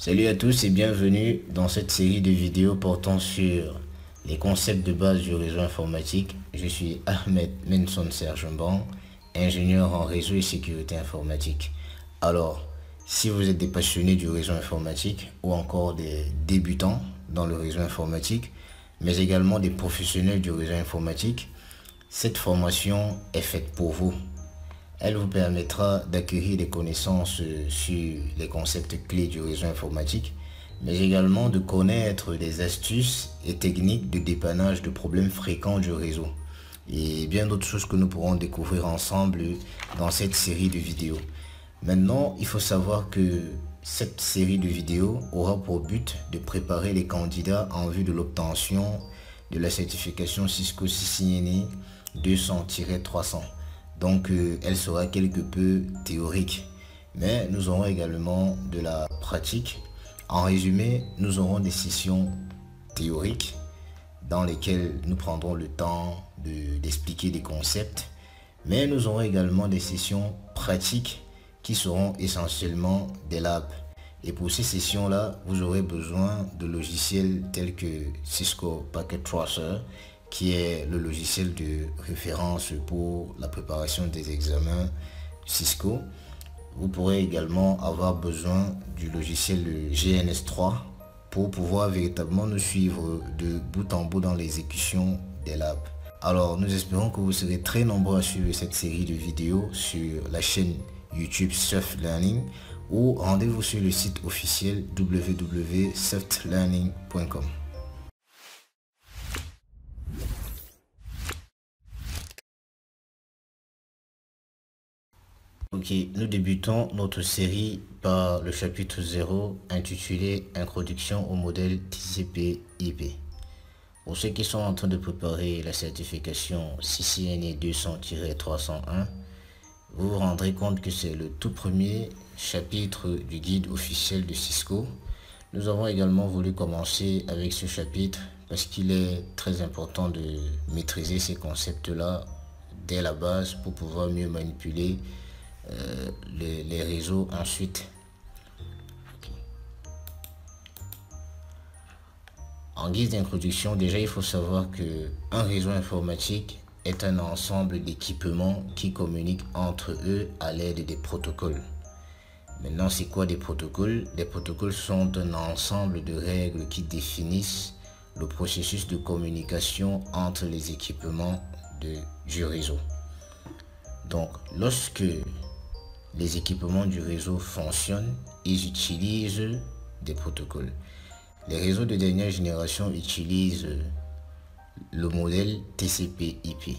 Salut à tous et bienvenue dans cette série de vidéos portant sur les concepts de base du réseau informatique. Je suis Ahmed Menson Sergemban, ingénieur en réseau et sécurité informatique. Alors, si vous êtes des passionnés du réseau informatique ou encore des débutants dans le réseau informatique, mais également des professionnels du réseau informatique, cette formation est faite pour vous. Elle vous permettra d'acquérir des connaissances sur les concepts clés du réseau informatique, mais également de connaître des astuces et techniques de dépannage de problèmes fréquents du réseau et bien d'autres choses que nous pourrons découvrir ensemble dans cette série de vidéos. Maintenant, il faut savoir que cette série de vidéos aura pour but de préparer les candidats en vue de l'obtention de la certification Cisco CCNA 200-300. Donc, elle sera quelque peu théorique. Mais nous aurons également de la pratique. En résumé, nous aurons des sessions théoriques dans lesquelles nous prendrons le temps d'expliquer des concepts. Mais nous aurons également des sessions pratiques qui seront essentiellement des labs. Et pour ces sessions-là, vous aurez besoin de logiciels tels que Cisco Packet Tracer, qui est le logiciel de référence pour la préparation des examens Cisco. Vous pourrez également avoir besoin du logiciel GNS3 pour pouvoir véritablement nous suivre de bout en bout dans l'exécution des labs. Alors, nous espérons que vous serez très nombreux à suivre cette série de vidéos sur la chaîne YouTube Soft Learning ou rendez-vous sur le site officiel www.softlearning.com. Ok, nous débutons notre série par le chapitre 0 intitulé Introduction au modèle TCP/IP. Pour ceux qui sont en train de préparer la certification CCNA 200-301, vous vous rendrez compte que c'est le tout premier chapitre du guide officiel de Cisco. Nous avons également voulu commencer avec ce chapitre parce qu'il est très important de maîtriser ces concepts-là dès la base pour pouvoir mieux manipuler les réseaux ensuite. En guise d'introduction, déjà il faut savoir que un réseau informatique est un ensemble d'équipements qui communiquent entre eux à l'aide des protocoles. Maintenant, c'est quoi des protocoles? Les protocoles sont un ensemble de règles qui définissent le processus de communication entre les équipements du réseau. Donc, lorsque les équipements du réseau fonctionnent, ils utilisent des protocoles. Les réseaux de dernière génération utilisent le modèle TCP/IP.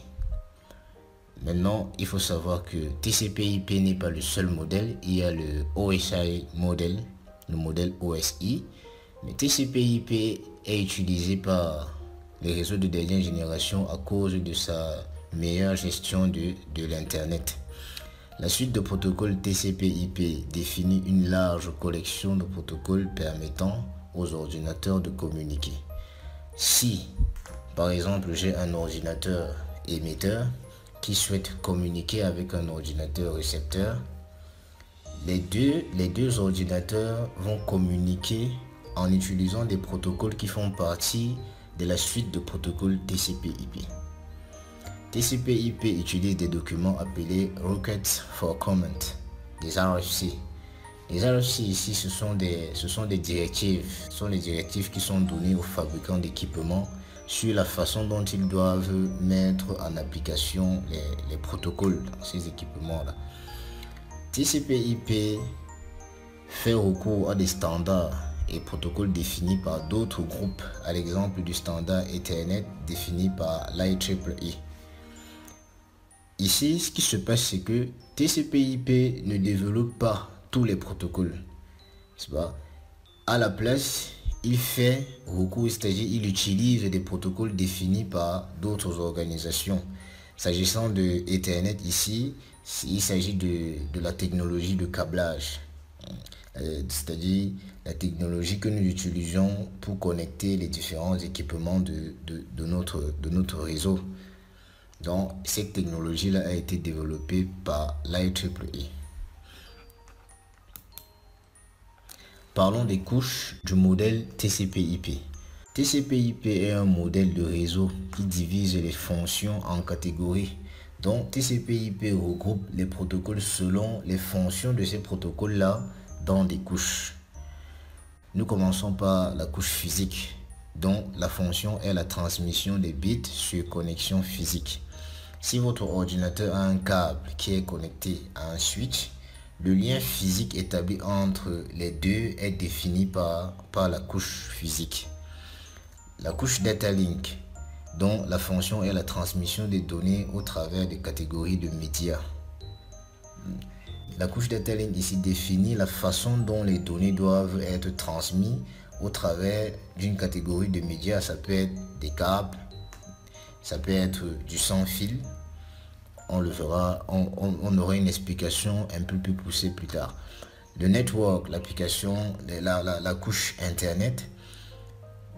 Maintenant, il faut savoir que TCP/IP n'est pas le seul modèle. Il y a le OSI modèle, le modèle OSI. Mais TCP/IP est utilisé par les réseaux de dernière génération à cause de sa meilleure gestion de l'Internet. La suite de protocoles TCP/IP définit une large collection de protocoles permettant aux ordinateurs de communiquer. Si, par exemple, j'ai un ordinateur émetteur qui souhaite communiquer avec un ordinateur récepteur, les deux ordinateurs vont communiquer en utilisant des protocoles qui font partie de la suite de protocoles TCP/IP. TCP/IP utilise des documents appelés Requests for Comment, des RFC. Les RFC ici, ce sont des directives. Ce sont les directives qui sont données aux fabricants d'équipements sur la façon dont ils doivent mettre en application les protocoles dans ces équipements-là. TCP/IP fait recours à des standards et protocoles définis par d'autres groupes, à l'exemple du standard Ethernet défini par l'IEEE. Ici, ce qui se passe, c'est que TCP/IP ne développe pas tous les protocoles. À la place, il fait recours, c'est-à-dire il utilise des protocoles définis par d'autres organisations. S'agissant de Ethernet ici, il s'agit de la technologie de câblage, c'est-à-dire la technologie que nous utilisons pour connecter les différents équipements de notre réseau. Donc, cette technologie-là a été développée par l'IEEE. Parlons des couches du modèle TCP/IP. TCP/IP est un modèle de réseau qui divise les fonctions en catégories. Donc TCP/IP regroupe les protocoles selon les fonctions de ces protocoles-là dans des couches. Nous commençons par la couche physique, dont la fonction est la transmission des bits sur connexion physique. Si votre ordinateur a un câble qui est connecté à un switch, le lien physique établi entre les deux est défini par la couche physique. La couche Data Link, dont la fonction est la transmission des données au travers des catégories de médias. La couche Data Link ici définit la façon dont les données doivent être transmises au travers d'une catégorie de médias. Ça peut être des câbles, ça peut être du sans fil. On le verra, on aura une explication un peu plus poussée plus tard. Le network, l'application, la couche internet,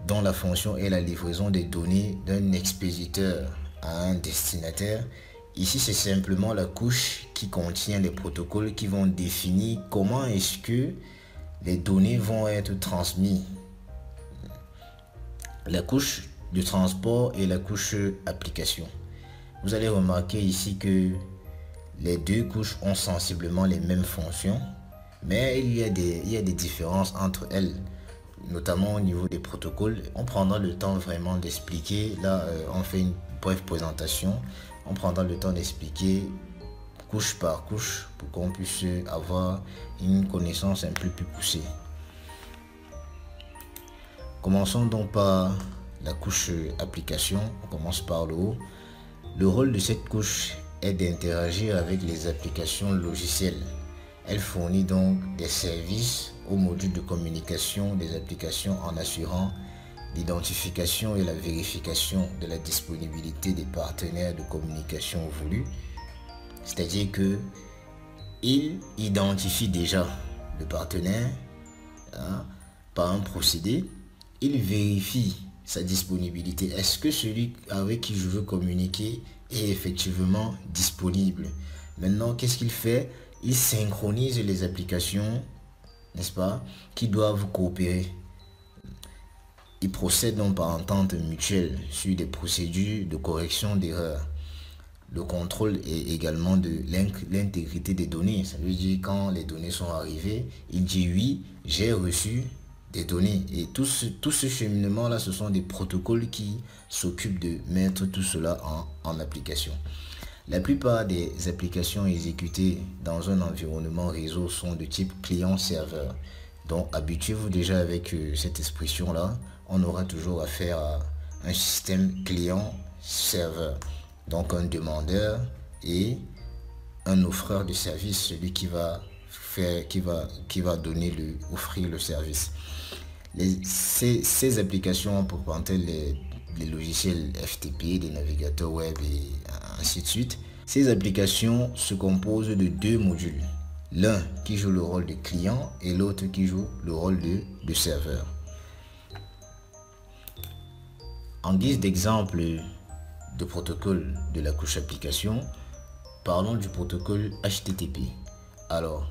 dont la fonction est la livraison des données d'un expéditeur à un destinataire. Ici, c'est simplement la couche qui contient les protocoles qui vont définir comment est-ce que les données vont être transmises. La couche de transport et la couche application. Vous allez remarquer ici que les deux couches ont sensiblement les mêmes fonctions, mais il y a des différences entre elles, notamment au niveau des protocoles. On prendra le temps vraiment d'expliquer. Là, on fait une brève présentation. On prendra le temps d'expliquer couche par couche pour qu'on puisse avoir une connaissance un peu plus poussée. Commençons donc par la couche application. On commence par le haut. Le rôle de cette couche est d'interagir avec les applications logicielles. Elle fournit donc des services au module de communication des applications en assurant l'identification et la vérification de la disponibilité des partenaires de communication voulus. C'est-à-dire que il identifie déjà le partenaire par un procédé. Il vérifie sa disponibilité. Est-ce que celui avec qui je veux communiquer est effectivement disponible? Maintenant, qu'est-ce qu'il fait? Il synchronise les applications, n'est-ce pas, qui doivent coopérer. Il procède donc par entente mutuelle sur des procédures de correction d'erreurs. Le contrôle est également de l'intégrité des données. Ça veut dire quand les données sont arrivées, il dit oui, j'ai reçu des données. Et tout ce cheminement-là, ce sont des protocoles qui s'occupent de mettre tout cela en application. La plupart des applications exécutées dans un environnement réseau sont de type client-serveur. Donc habituez-vous déjà avec cette expression-là. On aura toujours affaire à un système client-serveur. Donc un demandeur et un offreur de service, celui qui va offrir le service. Ces applications ont pour portée les logiciels FTP, des navigateurs web et ainsi de suite. Ces applications se composent de deux modules. L'un qui joue le rôle de client et l'autre qui joue le rôle de serveur. En guise d'exemple de protocole de la couche application, parlons du protocole HTTP. Alors,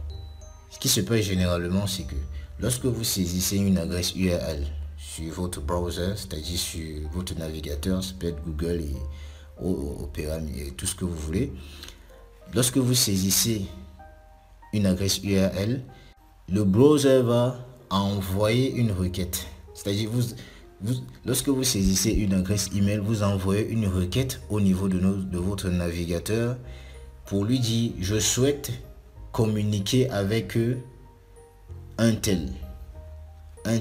ce qui se passe généralement, c'est que lorsque vous saisissez une adresse URL sur votre browser, c'est-à-dire sur votre navigateur, ça peut être Google et Opera et tout ce que vous voulez, lorsque vous saisissez une adresse URL, le browser va envoyer une requête. C'est-à-dire lorsque vous saisissez une adresse email, vous envoyez une requête au niveau de votre navigateur pour lui dire je souhaite communiquer avec un tel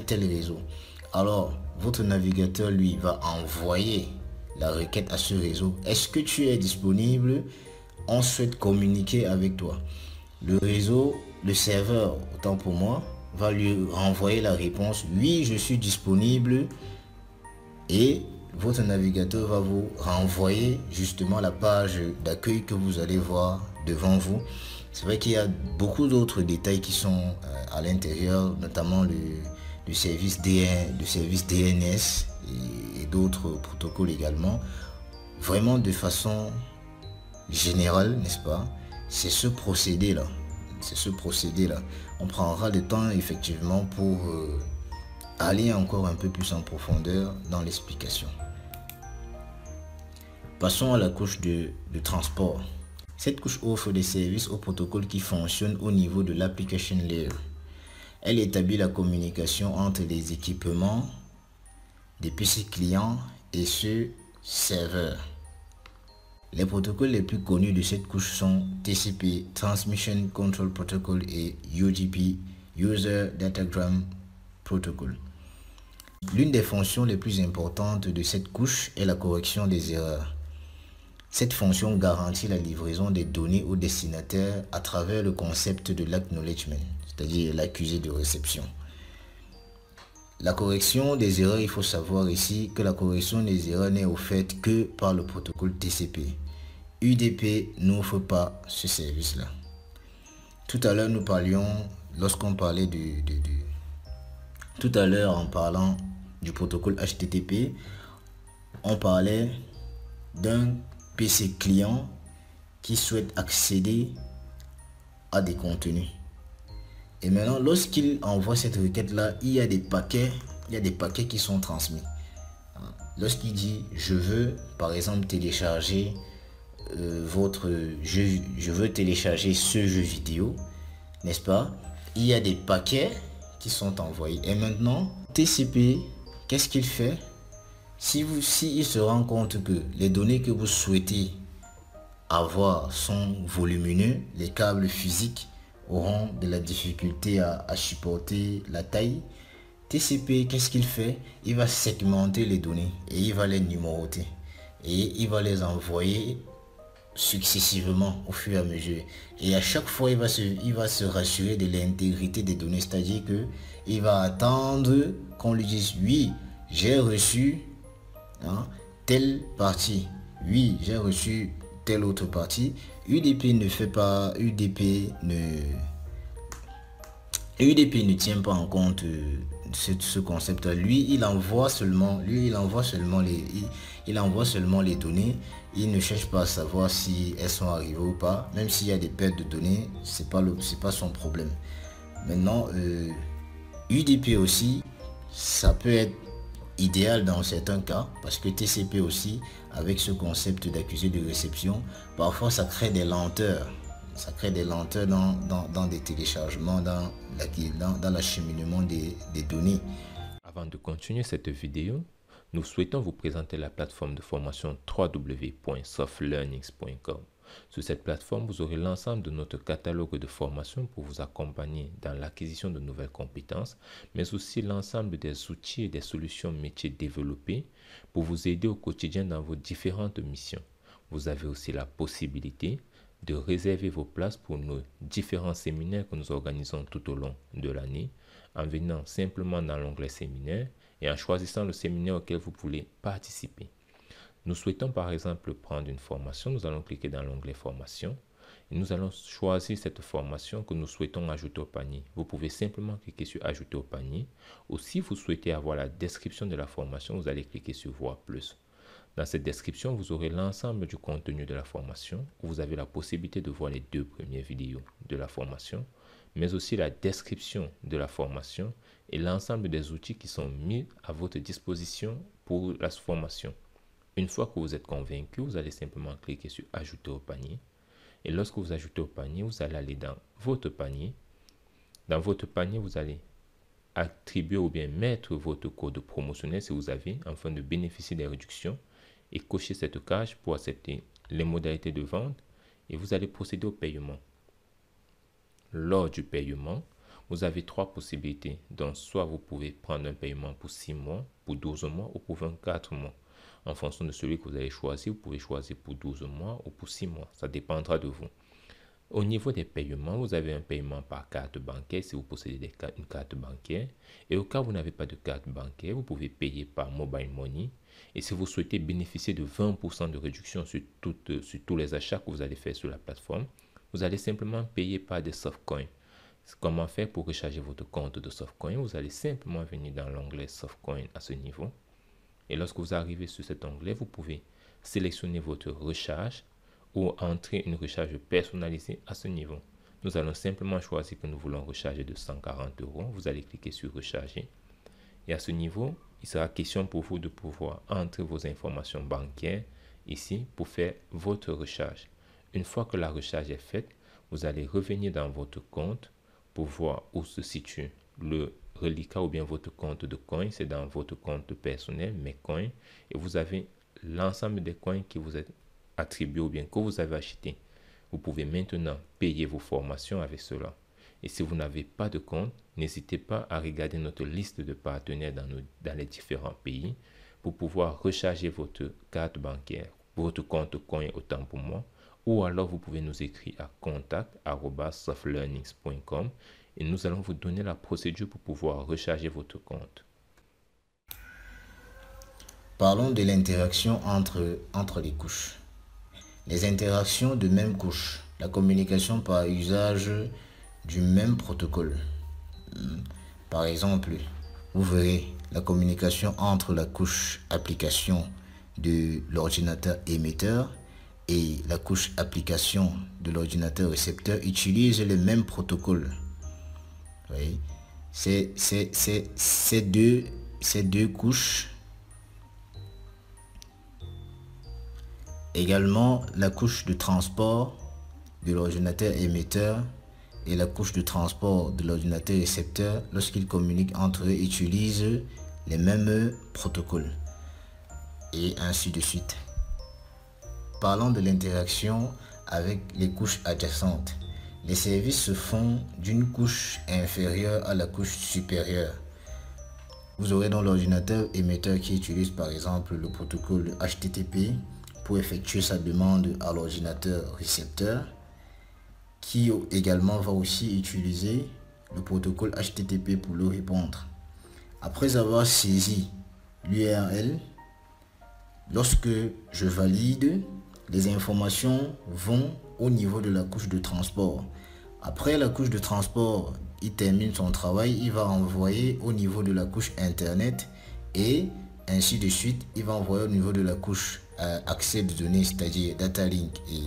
réseau. Alors votre navigateur lui va envoyer la requête à ce réseau. Est-ce que tu es disponible? On souhaite communiquer avec toi. Le réseau, le serveur, autant pour moi, va lui renvoyer la réponse oui, je suis disponible, et votre navigateur va vous renvoyer justement la page d'accueil que vous allez voir devant vous. C'est vrai qu'il y a beaucoup d'autres détails qui sont à l'intérieur, notamment le service DNS et d'autres protocoles également. Vraiment de façon générale, n'est-ce pas? C'est ce procédé là ce procédé-là. On prendra le temps effectivement pour aller encore un peu plus en profondeur dans l'explication. Passons à la couche de transport. Cette couche offre des services au protocole qui fonctionnent au niveau de l'application layer. Elle établit la communication entre les équipements des PC clients et ceux serveurs. Les protocoles les plus connus de cette couche sont TCP, Transmission Control Protocol, et UDP, User Datagram Protocol. L'une des fonctions les plus importantes de cette couche est la correction des erreurs. Cette fonction garantit la livraison des données au destinataire à travers le concept de l'acknowledgement, c'est-à-dire l'accusé de réception. La correction des erreurs, il faut savoir ici que la correction des erreurs n'est offerte que par le protocole TCP. UDP n'offre pas ce service-là. Tout à l'heure, nous parlions, lorsqu'on parlait tout à l'heure en parlant du protocole HTTP, on parlait d'un PC client qui souhaite accéder à des contenus. Et maintenant, lorsqu'il envoie cette requête-là, il y a des paquets qui sont transmis. Lorsqu'il dit je veux par exemple télécharger je veux télécharger ce jeu vidéo, n'est-ce pas? Il y a des paquets qui sont envoyés. Et maintenant, TCP, qu'est-ce qu'il fait? Si il se rend compte que les données que vous souhaitez avoir sont volumineux, les câbles physiques auront de la difficulté à supporter la taille, TCP, qu'est-ce qu'il fait? Il va segmenter les données et il va les numéroter. Et il va les envoyer successivement au fur et à mesure. Et à chaque fois, il va se rassurer de l'intégrité des données. C'est-à-dire que il va attendre qu'on lui dise oui, j'ai reçu telle partie. Oui, j'ai reçu telle autre partie. UDP ne fait pas, UDP ne tient pas en compte ce concept là. Lui il envoie seulement les données. Il ne cherche pas à savoir si elles sont arrivées ou pas. Même s'il y a des pertes de données, c'est pas son problème. Maintenant, UDP aussi, ça peut être idéal dans certains cas, parce que TCP aussi, avec ce concept d'accusé de réception, parfois ça crée des lenteurs. Ça crée des lenteurs dans des téléchargements, dans l'acheminement des données. Avant de continuer cette vidéo, nous souhaitons vous présenter la plateforme de formation www.softlearnings.com. Sur cette plateforme, vous aurez l'ensemble de notre catalogue de formations pour vous accompagner dans l'acquisition de nouvelles compétences, mais aussi l'ensemble des outils et des solutions métiers développées pour vous aider au quotidien dans vos différentes missions. Vous avez aussi la possibilité de réserver vos places pour nos différents séminaires que nous organisons tout au long de l'année, en venant simplement dans l'onglet séminaire et en choisissant le séminaire auquel vous voulez participer. Nous souhaitons par exemple prendre une formation, nous allons cliquer dans l'onglet formation et nous allons choisir cette formation que nous souhaitons ajouter au panier. Vous pouvez simplement cliquer sur ajouter au panier, ou si vous souhaitez avoir la description de la formation, vous allez cliquer sur voir plus. Dans cette description, vous aurez l'ensemble du contenu de la formation, où vous avez la possibilité de voir les 2 premières vidéos de la formation, mais aussi la description de la formation et l'ensemble des outils qui sont mis à votre disposition pour la formation. Une fois que vous êtes convaincu, vous allez simplement cliquer sur ajouter au panier. Et lorsque vous ajoutez au panier, vous allez aller dans votre panier. Dans votre panier, vous allez attribuer ou bien mettre votre code promotionnel si vous avez, afin de bénéficier des réductions, et cocher cette case pour accepter les modalités de vente, et vous allez procéder au paiement. Lors du paiement, vous avez 3 possibilités. Donc, soit vous pouvez prendre un paiement pour 6 mois, pour 12 mois ou pour 24 mois. En fonction de celui que vous allez choisir, vous pouvez choisir pour 12 mois ou pour 6 mois. Ça dépendra de vous. Au niveau des paiements, vous avez un paiement par carte bancaire si vous possédez une carte bancaire. Et au cas où vous n'avez pas de carte bancaire, vous pouvez payer par mobile money. Et si vous souhaitez bénéficier de 20% de réduction sur tous les achats que vous allez faire sur la plateforme, vous allez simplement payer par des softcoins. Comment faire pour recharger votre compte de softcoin? Vous allez simplement venir dans l'onglet softcoin à ce niveau. Et lorsque vous arrivez sur cet onglet, vous pouvez sélectionner votre recharge ou entrer une recharge personnalisée à ce niveau. Nous allons simplement choisir que nous voulons recharger de 140 €. Vous allez cliquer sur recharger. Et à ce niveau, il sera question pour vous de pouvoir entrer vos informations bancaires ici pour faire votre recharge. Une fois que la recharge est faite, vous allez revenir dans votre compte pour voir où se situe le reliquat ou bien votre compte de coins. C'est dans votre compte personnel, mes coins. Et vous avez l'ensemble des coins qui vous est attribué ou bien que vous avez acheté. Vous pouvez maintenant payer vos formations avec cela. Et si vous n'avez pas de compte, n'hésitez pas à regarder notre liste de partenaires dans les différents pays pour pouvoir recharger votre carte bancaire, votre compte coin autant pour moi. Ou alors vous pouvez nous écrire à contact@softlearnings.com et nous allons vous donner la procédure pour pouvoir recharger votre compte. Parlons de l'interaction entre les couches. Les interactions de même couche, la communication par usage du même protocole. Par exemple, vous verrez la communication entre la couche application de l'ordinateur émetteur et la couche application de l'ordinateur récepteur utilise le même protocole. Vous voyez, ces deux couches. Également, la couche de transport de l'ordinateur émetteur et la couche de transport de l'ordinateur récepteur, lorsqu'ils communiquent entre eux, utilisent les mêmes protocoles. Et ainsi de suite. Parlons de l'interaction avec les couches adjacentes. Les services se font d'une couche inférieure à la couche supérieure. Vous aurez dans l'ordinateur émetteur qui utilise par exemple le protocole HTTP pour effectuer sa demande à l'ordinateur récepteur, qui également va aussi utiliser le protocole HTTP pour le répondre. Après avoir saisi l'URL, lorsque je valide, les informations vont au niveau de la couche de transport. Après la couche de transport, il termine son travail, il va envoyer au niveau de la couche internet et ainsi de suite, il va envoyer au niveau de la couche accès de données, c'est-à-dire data link et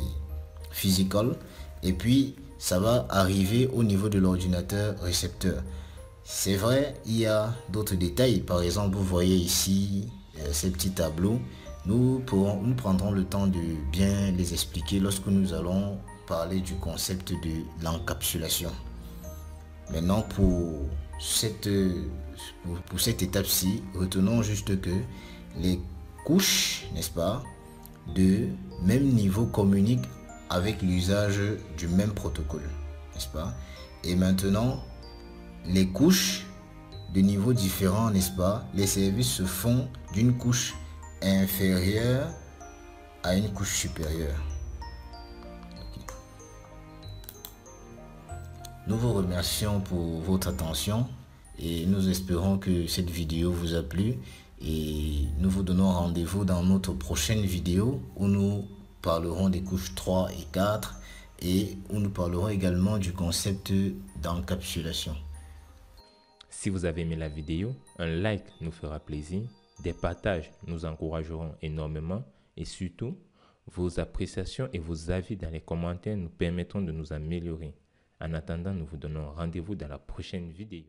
physical, et puis ça va arriver au niveau de l'ordinateur récepteur. C'est vrai, il y a d'autres détails. Par exemple, vous voyez ici ces petits tableaux. Nous prendrons le temps de bien les expliquer lorsque nous allons parler du concept de l'encapsulation. Maintenant, pour cette étape-ci, retenons juste que les couches, n'est-ce pas, de même niveau communiquent avec l'usage du même protocole, n'est-ce pas? Et maintenant, les couches de niveaux différents, n'est-ce pas, les services se font d'une couche inférieure à une couche supérieure. Okay. Nous vous remercions pour votre attention et nous espérons que cette vidéo vous a plu. Et nous vous donnons rendez-vous dans notre prochaine vidéo où nous parlerons des couches 3 et 4 et où nous parlerons également du concept d'encapsulation. Si vous avez aimé la vidéo, un like nous fera plaisir, des partages nous encourageront énormément et surtout, vos appréciations et vos avis dans les commentaires nous permettront de nous améliorer. En attendant, nous vous donnons rendez-vous dans la prochaine vidéo.